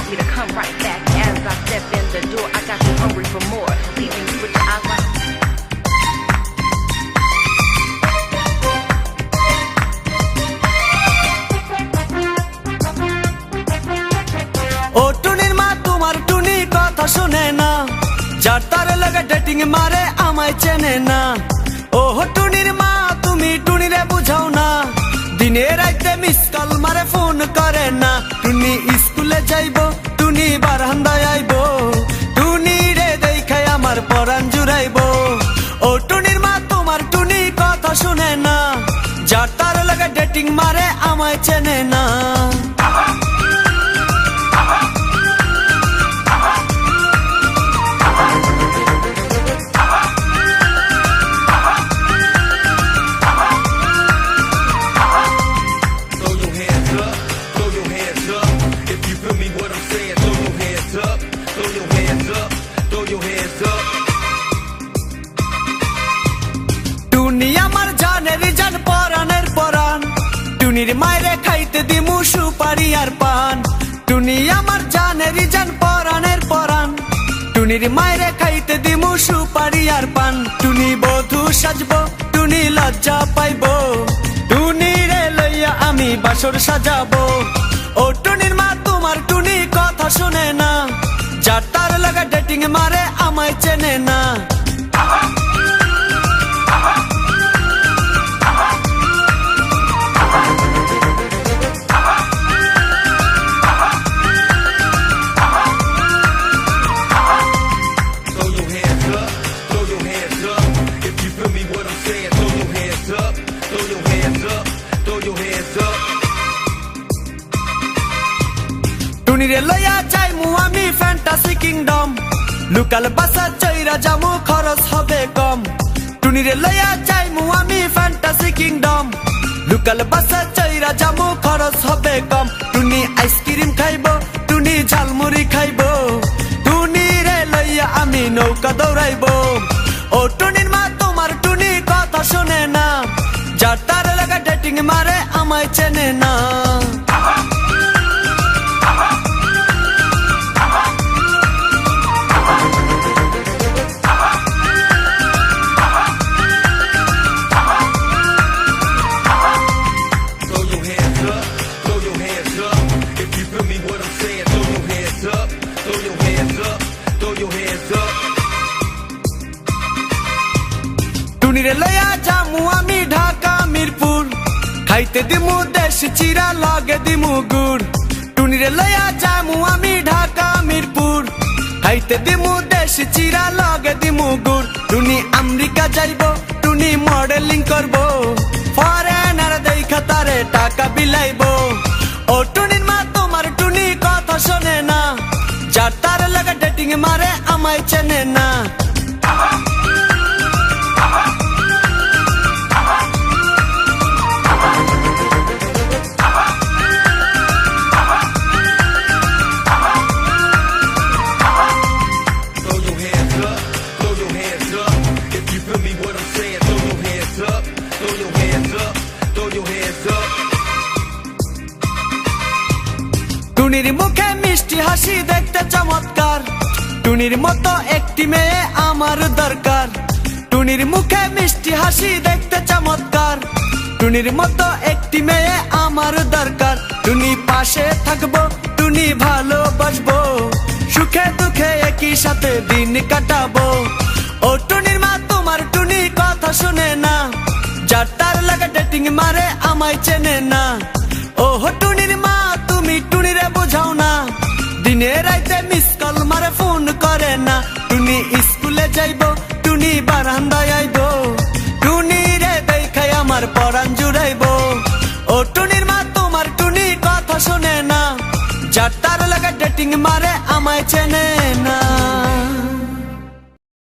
want me to come right back. As I step in the door, I got you hungry for more, leaving you with your eyes like ও টুনির মা তোমার টুনি কথা শুনে না, যার তার লাগে ডেটিং মারে আমায় চেনে না। ও টুনির মা তুমি টুনিরে বুঝাও না, দিনে রাইতে মিস কল মারে ফোন করে না। টুনি স্কুলে যাইবো, টুনি বারান্দায় আইবো, টুনি রে দেখাই আমার পরাণ জুড়াইবো। ও টুনির মা তোমার টুনি কথা শুনে না, যার তার লাগে ডেটিং মারে আমায় চেনে না। টুনি আমার জানের জান পরানের পরান, টুনির মায়েরে খাইতে দিমু সুপারি আর পান। টুনি আমার জানের জান পরানের পরান, টুনির মায়েরে খাইতে দিমু সুপারি আর পান। টুনি বধূ সাজবো, টুনি লজ্জা পাইবো, টুনি রে লইয়া আমি বাসর সাজাবো। ও টুনির মা তোমার টুনি কথা শুনে না, যার তার লাগা ডেটিং মারে আমায় চেনে না। টুনিরে লইয়া যাইমু আমি ফ্যান্টাসি কিংডম, লোকাল বাসা চইরা যামু খরচ হবে কম। টুনিরে লইয়া যাইমু আমি ফ্যান্টাসি কিংডম, লোকাল বাসা চইরা যামু খরচ হবে কম। টুনি আইসক্রিম খাইবো, টুনি ঝালমুড়ি খাইবো, টুনি রে লইয়া আমি নৌকা দৌড়াইবো। ও টুনির মা তোমার টুনি কথা শুনে না, যার তার লাগা ডেটিং মারে আমায় চেনে না। টুনিরে লইয়া যামু আমি ঢাকা মিরপুর, খাইতে দিমু দেশ চিরা লগে দিমু গুড়। টুনিরে লইয়া যামু আমি ঢাকা মিরপুর, খাইতে দিমু দেশ চিরা লগে দিমু গুড়। টুনি আমেরিকা যাইবো, টুনি মডেলিং করবো, ফরেনার দেখা তারে টাকা বিলাইবো। ও টুনির মা তোমার টুনি কথা শোনে না, যার তার লাগা ডেটিং মারে আমায় চেনে না। টুনির মুখে মিষ্টি হাসি দেখতে চমৎকার, টুনির মতো একটি মেয়ে আমার দরকার। টুনির মুখে মিষ্টি হাসি দেখতে চমৎকার, টুনির মতো একটি মেয়ে আমার দরকার। টুনি পাশে থাকবো, টুনি ভালোবাসবো, সুখে দুঃখে একই সাথে দিন কাটাবো। ও টুনির মা তোমার টুনি কথা শুনে না, যার তার লাগা ডেটিং মারে আমায় চেনে না। ও টুনির মা তুমি টুনিরে বুঝাও না, দিনে রাইতে মিস কল মারে ফোন করে না। টুনি স্কুলে যাইবো, টুনি বারান্দায় আইবো, টুনি রে দেখাই আমার পরাণ জুড়াইবো। ও টুনির মা তোমার টুনি কথা শুনে না, যার তার লাগা ডেটিং মারে আমায় চেনে না।